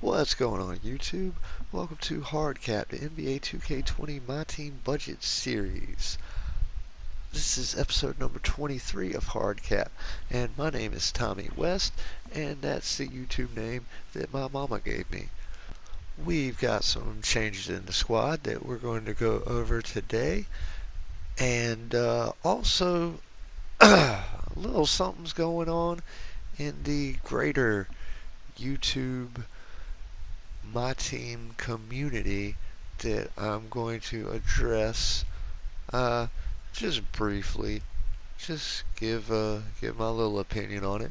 What's going on YouTube? Welcome to Hardcap, the NBA 2K20 MyTeam Budget series. This is episode number 23 of Hardcap, and my name is Tommy West, and that's the YouTube name that my mama gave me. We've got some changes in the squad that we're going to go over today, and also a little something's going on in the greater YouTube my team community that I'm going to address just briefly. Just give my little opinion on it.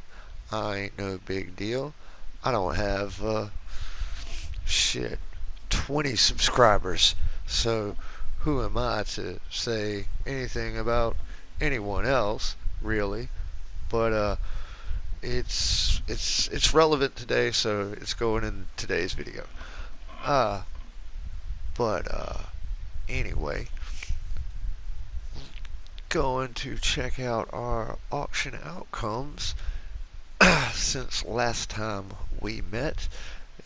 I ain't no big deal. I don't have shit 20 subscribers, so who am I to say anything about anyone else really? But it's relevant today, so it's going in today's video. Uh, but anyway, going to check out our auction outcomes since last time we met.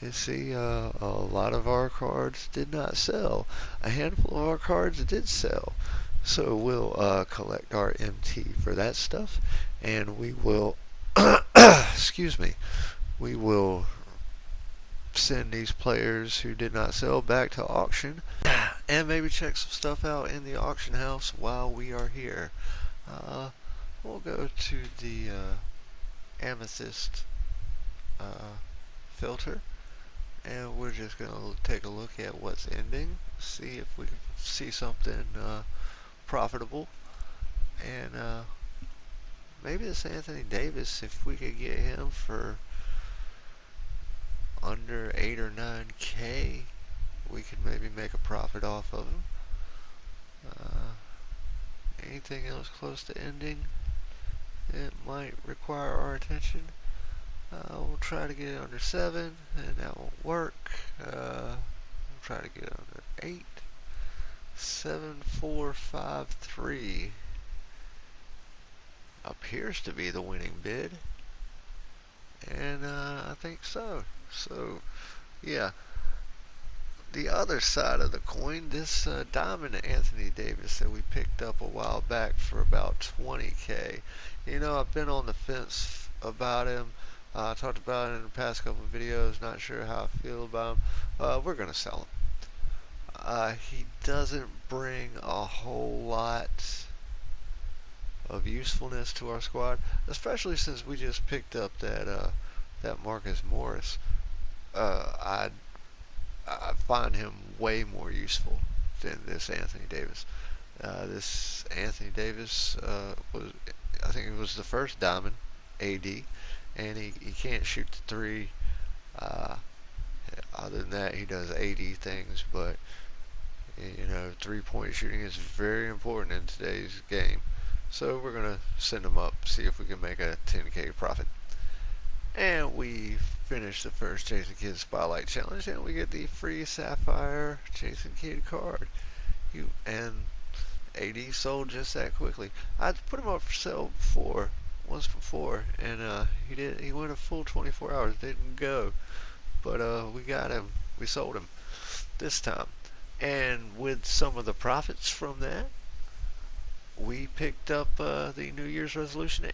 You see, a lot of our cards did not sell. A handful of our cards did sell. So we'll collect our MT for that stuff, and we will, excuse me, we will send these players who did not sell back to auction and maybe check some stuff out in the auction house while we are here. We'll go to the amethyst filter, and we're just going to take a look at what's ending, see if we can see something profitable, and maybe this Anthony Davis, if we could get him for under 8 or 9K, we could maybe make a profit off of him. Anything else close to ending, it might require our attention. We'll try to get it under 7, and that won't work. We'll try to get it under 8. 7, 4, 5, 3 appears to be the winning bid, and I think so. So, yeah. The other side of the coin, this diamond Anthony Davis that we picked up a while back for about 20K. You know, I've been on the fence about him. I talked about it in the past couple of videos. Not sure how I feel about him. We're going to sell him. He doesn't bring a whole lot of usefulness to our squad, especially since we just picked up that Marcus Morris. I find him way more useful than this Anthony Davis. This Anthony Davis was, I think it was the first diamond AD, and he can't shoot the three. Other than that, he does AD things, but you know, 3-point shooting is very important in today's game. So we're gonna send him up, see if we can make a 10K profit. And we finish the first Jason Kidd Spotlight Challenge, and we get the free Sapphire Jason Kidd card. And AD sold just that quickly. I put him up for sale once before, and he went a full 24 hours, didn't go. But we got him, we sold him this time. And with some of the profits from that, we picked up the New Year's resolution,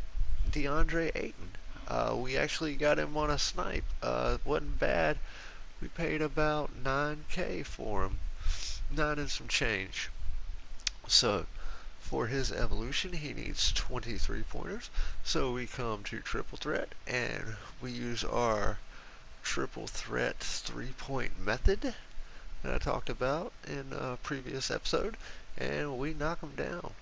DeAndre Ayton. We actually got him on a snipe. Wasn't bad. We paid about 9K for him. 9 and some change. So, for his evolution, he needs 23 pointers. So we come to triple threat, and we use our triple threat 3-point method that I talked about in a previous episode, and we knock him down.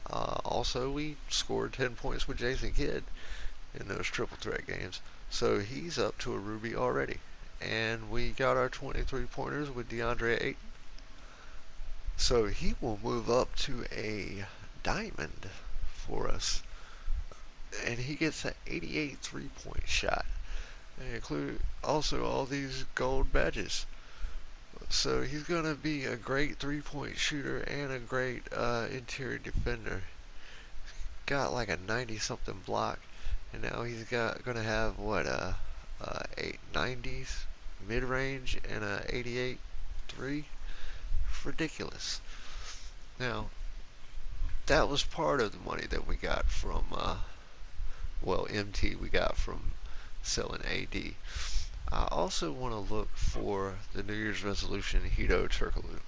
Also, we scored 10 points with Jason Kidd in those triple threat games, so he's up to a ruby already. And we got our 23 pointers with DeAndre Ayton, so he will move up to a diamond for us, and he gets an 88 3-point shot, and include also all these gold badges. So he's gonna be a great 3-point shooter and a great interior defender. Got like a 90 something block, and now he's gonna have what 890s mid-range and a 88.3. Ridiculous. Now, that was part of the money that we got from, MT we got from selling AD. I also want to look for the New Year's resolution Ayton Turkoglu.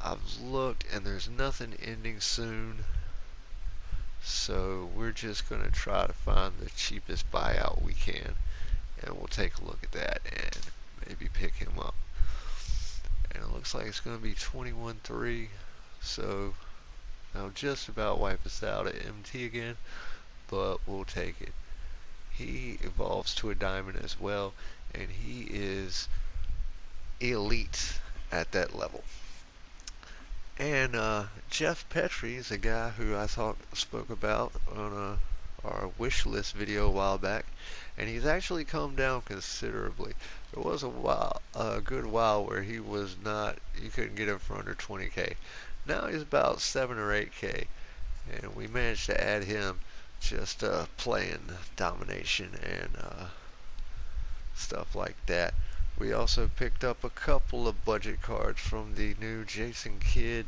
I've looked and there's nothing ending soon, so we're just going to try to find the cheapest buyout we can, and we'll take a look at that and maybe pick him up. And it looks like it's going to be 21.3, so I'll just about wipe us out at MT again, but we'll take it. He evolves to a diamond as well, and he is elite at that level. And Jeff Petrie is a guy who I spoke about on our wish list video a while back, and he's actually come down considerably. There was a good while where he was not, you couldn't get him for under 20k. Now he's about 7 or 8k, and we managed to add him just playing domination and stuff like that. We also picked up a couple of budget cards from the new Jason Kidd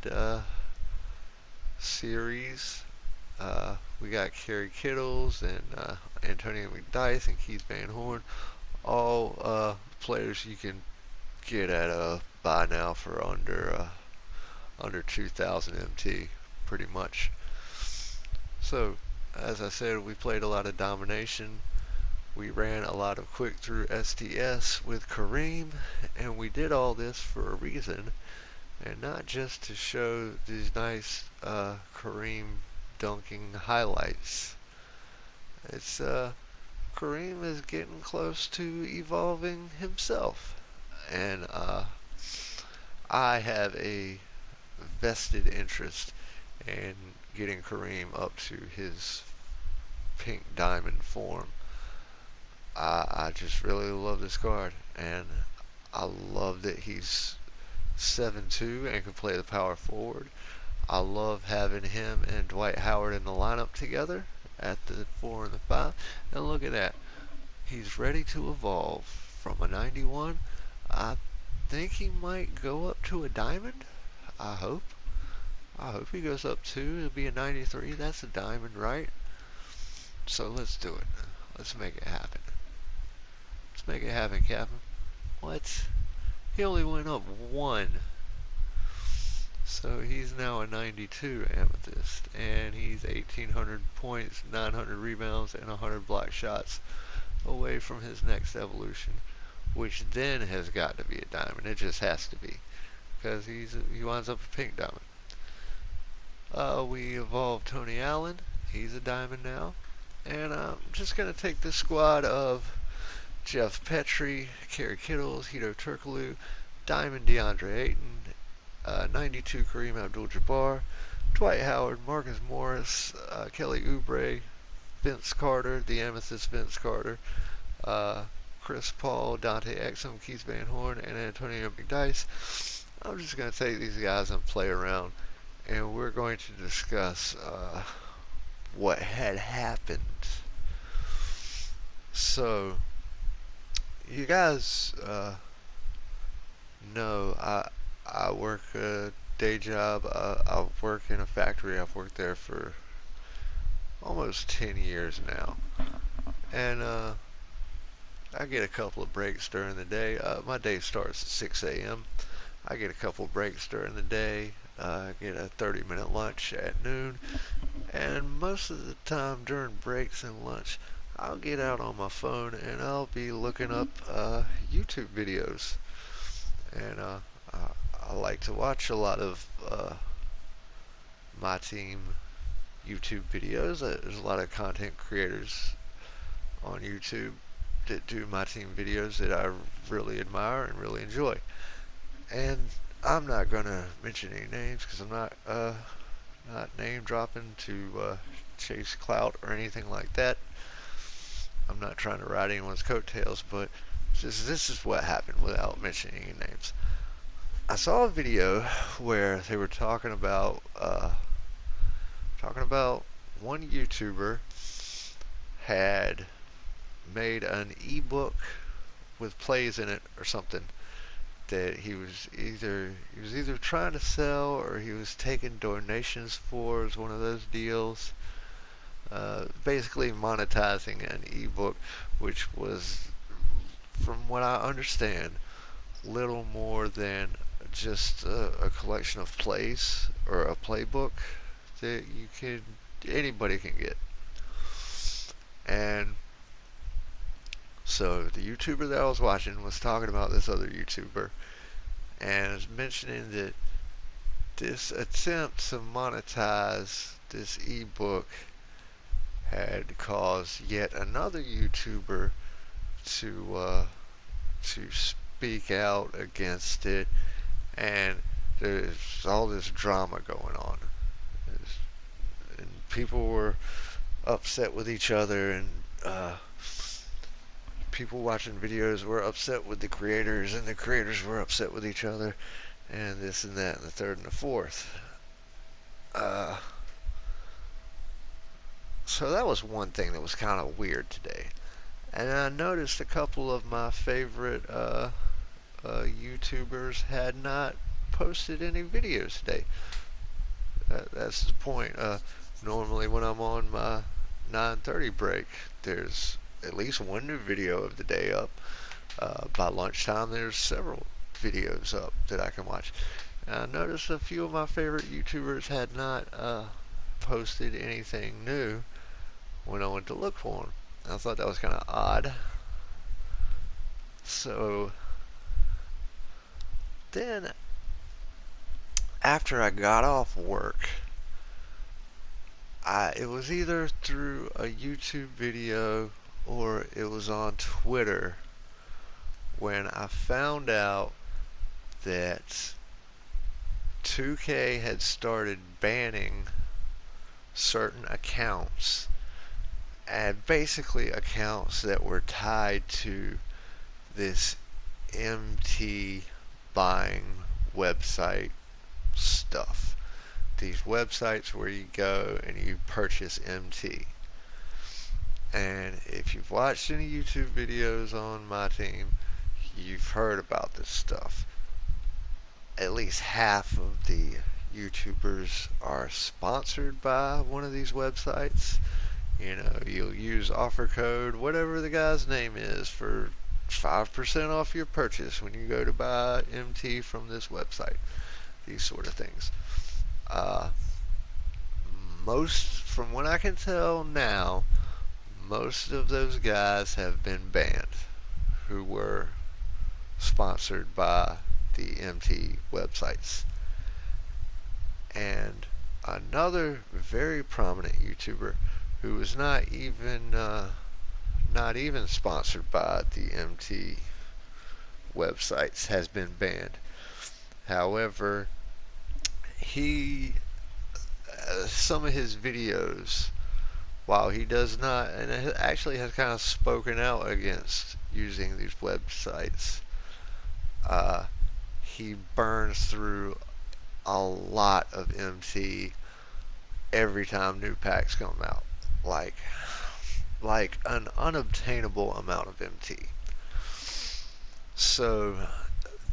series. We got Kerry Kittles and Antonio McDyess and Keith Van Horn, all players you can get at a buy now for under 2,000 MT, pretty much. So, as I said, we played a lot of domination. We ran a lot of quick through SDS with Kareem, and we did all this for a reason, and not just to show these nice Kareem dunking highlights. It's Kareem is getting close to evolving himself, and I have a vested interest in getting Kareem up to his pink diamond form. I just really love this card, and I love that he's 7'2" and can play the power forward. I love having him and Dwight Howard in the lineup together at the 4 and the 5. And look at that. He's ready to evolve from a 91. I think he might go up to a diamond. I hope he goes up to. It'll be a 93. That's a diamond, right? So let's do it. Let's make it happen. Let's make it happen, Captain. What? He only went up 1. So he's now a 92 Amethyst, and he's 1,800 points, 900 rebounds, and 100 block shots away from his next evolution, which then has got to be a diamond. It just has to be, because he winds up a pink diamond. We evolved Tony Allen. He's a diamond now. And I'm just going to take this squad of Jeff Petrie, Kerry Kittles, Ayton Turkoglu, Diamond DeAndre Ayton, 92 Kareem Abdul-Jabbar, Dwight Howard, Marcus Morris, Kelly Oubre, Vince Carter, the Amethyst Vince Carter, Chris Paul, Dante Exum, Keith Van Horn, and Antonio McDyess. I'm just going to take these guys and play around, and we're going to discuss what had happened. So, you guys know I work a day job. I work in a factory. I've worked there for almost 10 years now, and I get a couple of breaks during the day. My day starts at 6 a.m. I get a couple of breaks during the day. I get a 30-minute lunch at noon, and most of the time during breaks and lunch, I'll get out on my phone and I'll be looking up YouTube videos. And I like to watch a lot of MyTeam YouTube videos. There's a lot of content creators on YouTube that do MyTeam videos that I really admire and really enjoy. And I'm not going to mention any names because I'm not name dropping to chase clout or anything like that. I'm not trying to ride anyone's coattails, but this is what happened without mentioning any names. I saw a video where they were talking about one YouTuber had made an ebook with plays in it or something that he was either trying to sell or he was taking donations for. It was one of those deals. Basically monetizing an ebook, which was, from what I understand, little more than just a collection of plays or a playbook that anybody can get. And so the YouTuber that I was watching was talking about this other YouTuber and was mentioning that this attempt to monetize this ebook had caused yet another YouTuber to speak out against it, and there's all this drama going on, and people were upset with each other, and people watching videos were upset with the creators, and the creators were upset with each other, and this and that, and the third and the fourth. So that was one thing that was kind of weird today. And I noticed a couple of my favorite YouTubers had not posted any videos today. That's the point. Normally when I'm on my 9:30 break, there's at least one new video of the day up. By lunchtime, there's several videos up that I can watch. And I noticed a few of my favorite YouTubers had not posted anything new when I went to look for them. I thought that was kind of odd. So then, after I got off work, it was either through a YouTube video or it was on Twitter when I found out that 2K had started banning certain accounts, and basically accounts that were tied to this MT buying website stuff. These websites where you go and you purchase MT. And if you've watched any YouTube videos on MyTeam, you've heard about this stuff. At least half of the YouTubers are sponsored by one of these websites. You know, you'll use offer code, whatever the guy's name is, for 5% off your purchase when you go to buy MT from this website. These sort of things. From what I can tell now, most of those guys have been banned who were sponsored by the MT websites. And another very prominent YouTuber who was not even sponsored by the MT websites has been banned. However, some of his videos, while he does not, and it actually has kind of spoken out against using these websites, he burns through a lot of MT every time new packs come out. Like an unobtainable amount of MT. So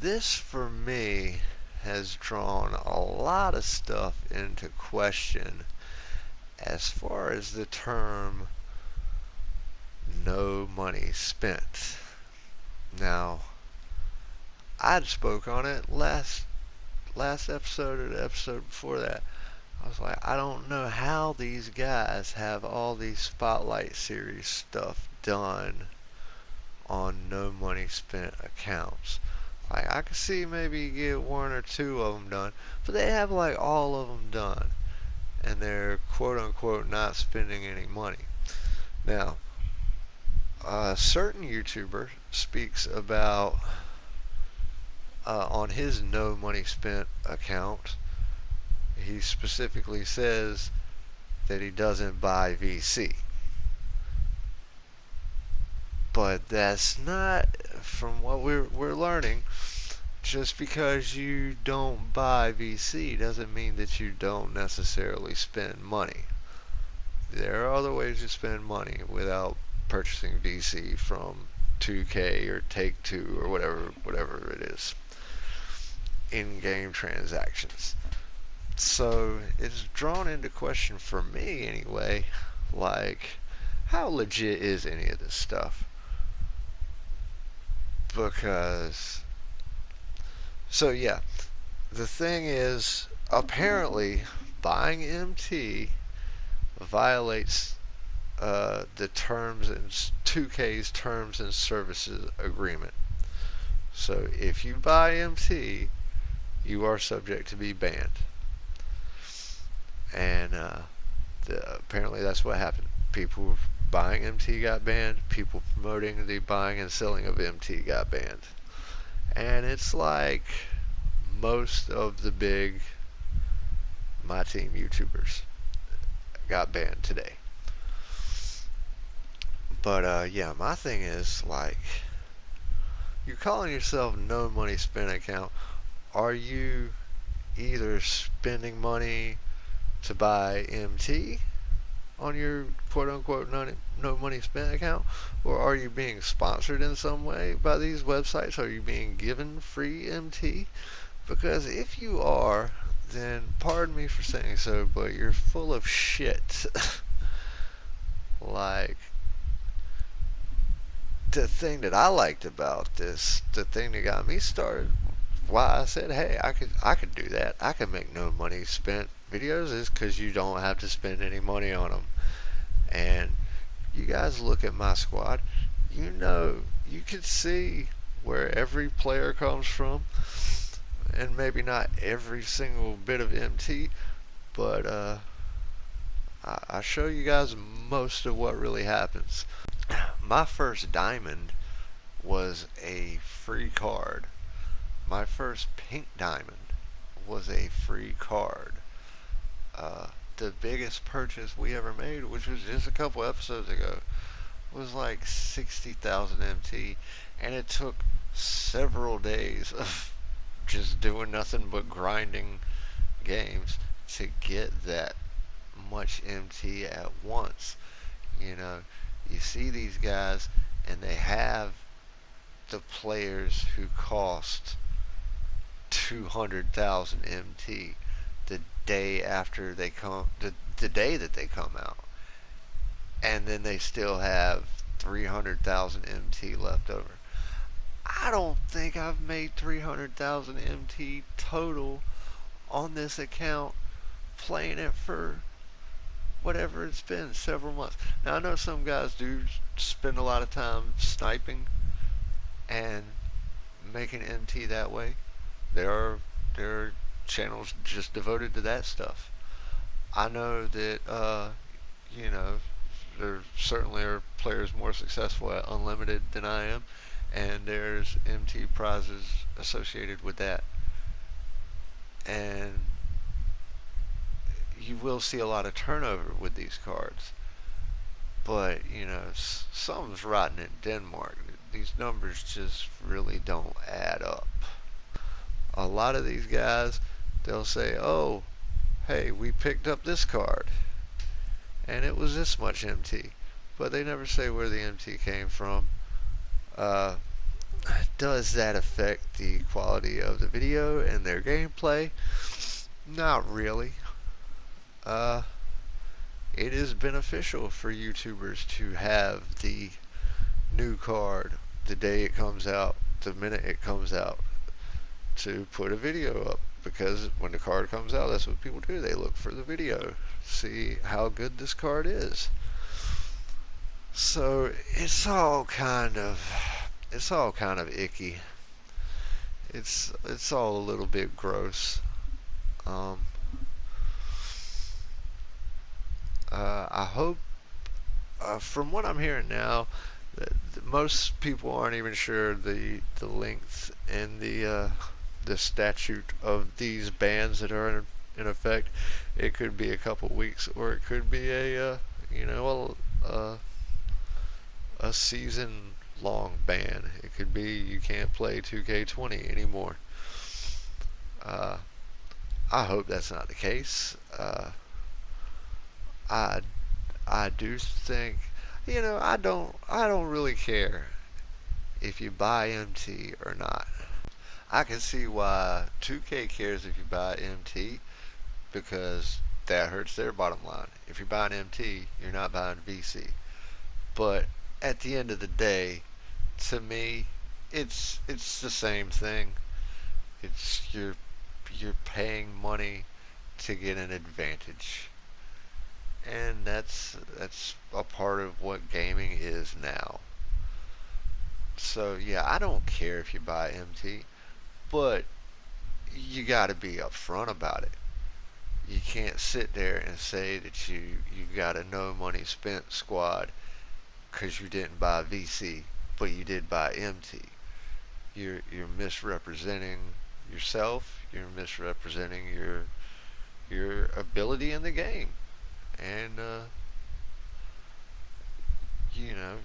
this for me has drawn a lot of stuff into question as far as the term no money spent. Now, I'd spoke on it last episode or the episode before that. I was like, I don't know how these guys have all these Spotlight Series stuff done on no money spent accounts. Like, I could see maybe get one or two of them done, but they have like all of them done, and they're quote unquote not spending any money. Now, a certain YouTuber speaks about on his no money spent account, he specifically says that he doesn't buy VC. But that's not, from what we're learning, just because you don't buy VC doesn't mean that you don't necessarily spend money. There are other ways to spend money without purchasing VC from 2K or Take-Two or whatever it is, in-game transactions. So it's drawn into question for me anyway, like, how legit is any of this stuff? Because, so yeah, the thing is, apparently buying MT violates the terms and 2K's terms and services agreement. So if you buy MT, you are subject to be banned. And apparently that's what happened. People buying MT got banned. People promoting the buying and selling of MT got banned. And it's like most of the big MyTeam YouTubers got banned today. But yeah, my thing is, like, you're calling yourself no money spent account. Are you either spending money to buy MT on your quote unquote no money spent account, or are you being sponsored in some way by these websites? Are you being given free MT? Because if you are, then pardon me for saying so, but you're full of shit. Like, the thing that I liked about this, the thing that got me started, why I said, hey, I could do that. I could make no money spent videos, is because you don't have to spend any money on them. And you guys look at my squad, you know, you can see where every player comes from, and maybe not every single bit of MT, but I show you guys most of what really happens. My first diamond was a free card. My first pink diamond was a free card. The biggest purchase we ever made, which was just a couple episodes ago, was like 60,000 MT, and it took several days of just doing nothing but grinding games to get that much MT at once. You know, you see these guys, and they have the players who cost 200,000 MT the day after they come, the day that they come out, and then they still have 300,000 MT left over. I don't think I've made 300,000 MT total on this account playing it for whatever it's been, several months. Now I know some guys do spend a lot of time sniping and making MT that way. There are channels just devoted to that stuff. I know that you know, there certainly are players more successful at unlimited than I am, and there's MT prizes associated with that. And you will see a lot of turnover with these cards. But, you know, something's rotten in Denmark. These numbers just really don't add up. A lot of these guys, they'll say, oh, hey, we picked up this card, and it was this much MT. But they never say where the MT came from. Does that affect the quality of the video and their gameplay? Not really. It is beneficial for YouTubers to have the new card the day it comes out, the minute it comes out, to put a video up, because when the card comes out, that's what people do. They look for the video, see how good this card is. So it's all kind of icky. It's all a little bit gross. I hope, from what I'm hearing now, that most people aren't even sure the length and the statute of these bans that are in effect. It could be a couple weeks, or it could be a you know, a season long ban. It could be you can't play 2K20 anymore. I hope that's not the case. I do think, you know, I don't really care if you buy MT or not. I can see why 2K cares if you buy MT, because that hurts their bottom line. If you're buying MT, you're not buying VC. But at the end of the day, to me, it's the same thing. It's you're paying money to get an advantage, and that's a part of what gaming is now. So yeah, I don't care if you buy MT, but you got to be upfront about it. You can't sit there and say that you got a no money spent squad because you didn't buy VC, but you did buy MT. You're misrepresenting yourself. You're misrepresenting your ability in the game, and you know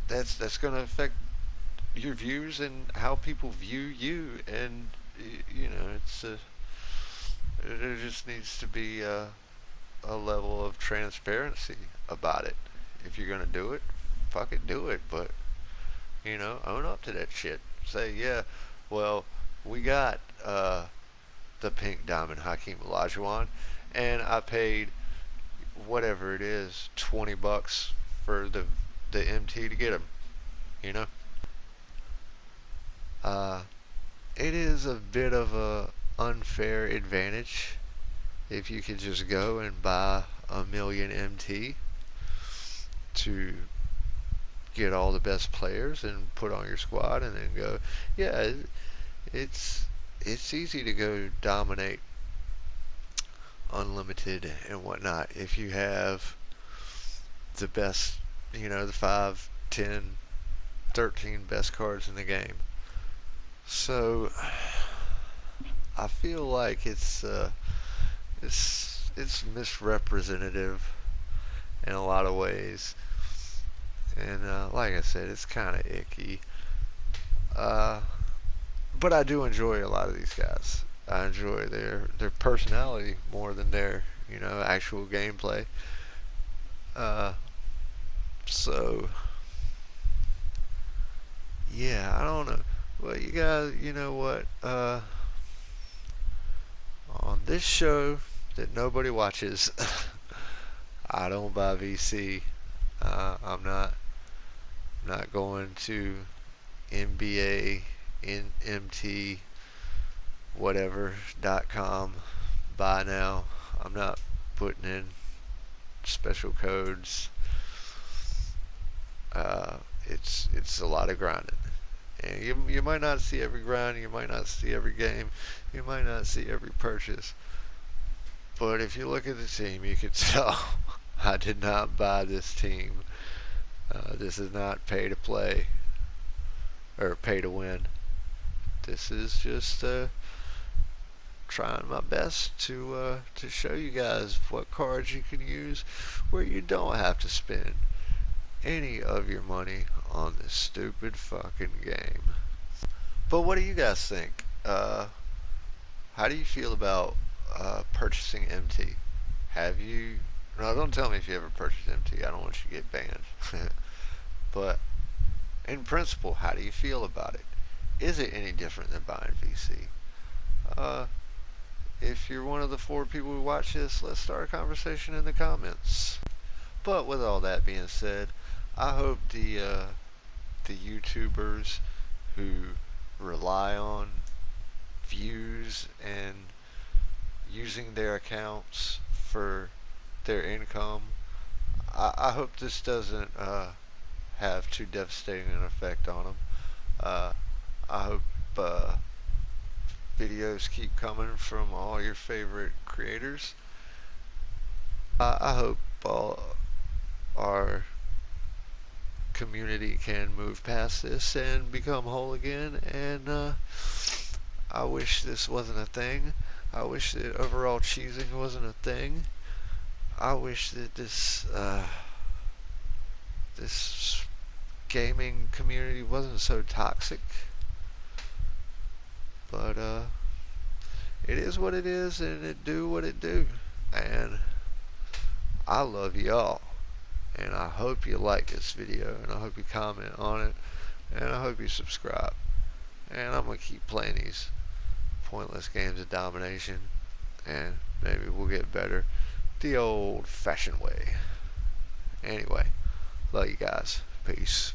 that's going to affect your views and how people view you. And you know there just needs to be a level of transparency about it. If you're gonna do it, fuck it, do it. But own up to that shit. Say, yeah, well, we got the pink diamond Hakeem Olajuwon, and I paid whatever it is, $20 for the MT to get him. You know, uh, it is a bit of a unfair advantage if you could just go and buy a million MT to get all the best players and put on your squad and then go. Yeah, it's it's easy to go dominate unlimited and whatnot if you have the best, the 5, 10, 13 best cards in the game. So I feel like it's misrepresentative in a lot of ways, and like I said, it's kind of icky. Uh, but I do enjoy a lot of these guys. I enjoy their personality more than their actual gameplay. Uh, so yeah, I don't know. Well, you guys, you know what? On this show that nobody watches, I don't buy VC. I'm not going to NBA in MT whatever.com buy now. I'm not putting in special codes. It's a lot of grinding. And you might not see every grind, you might not see every game, you might not see every purchase. But if you look at the team, you can tell I did not buy this team. This is not pay to play or pay to win. This is just trying my best to show you guys what cards you can use where you don't have to spend any of your money on this stupid fucking game. But what do you guys think? How do you feel about purchasing MT? Have you? No, don't tell me if you ever purchased MT. I don't want you to get banned. But in principle, how do you feel about it? Is it any different than buying VC? If you're one of the 4 people who watch this, let's start a conversation in the comments. But with all that being said, I hope the YouTubers who rely on views and using their accounts for their income, I hope this doesn't have too devastating an effect on them. I hope videos keep coming from all your favorite creators. I hope all our community can move past this and become whole again, and I wish this wasn't a thing. I wish that overall cheesing wasn't a thing. I wish that this gaming community wasn't so toxic. But it is what it is, and it do what it do. And I love y'all, and I hope you like this video, and I hope you comment on it, and I hope you subscribe. And I'm going to keep playing these pointless games of domination, and maybe we'll get better the old-fashioned way. Anyway, love you guys. Peace.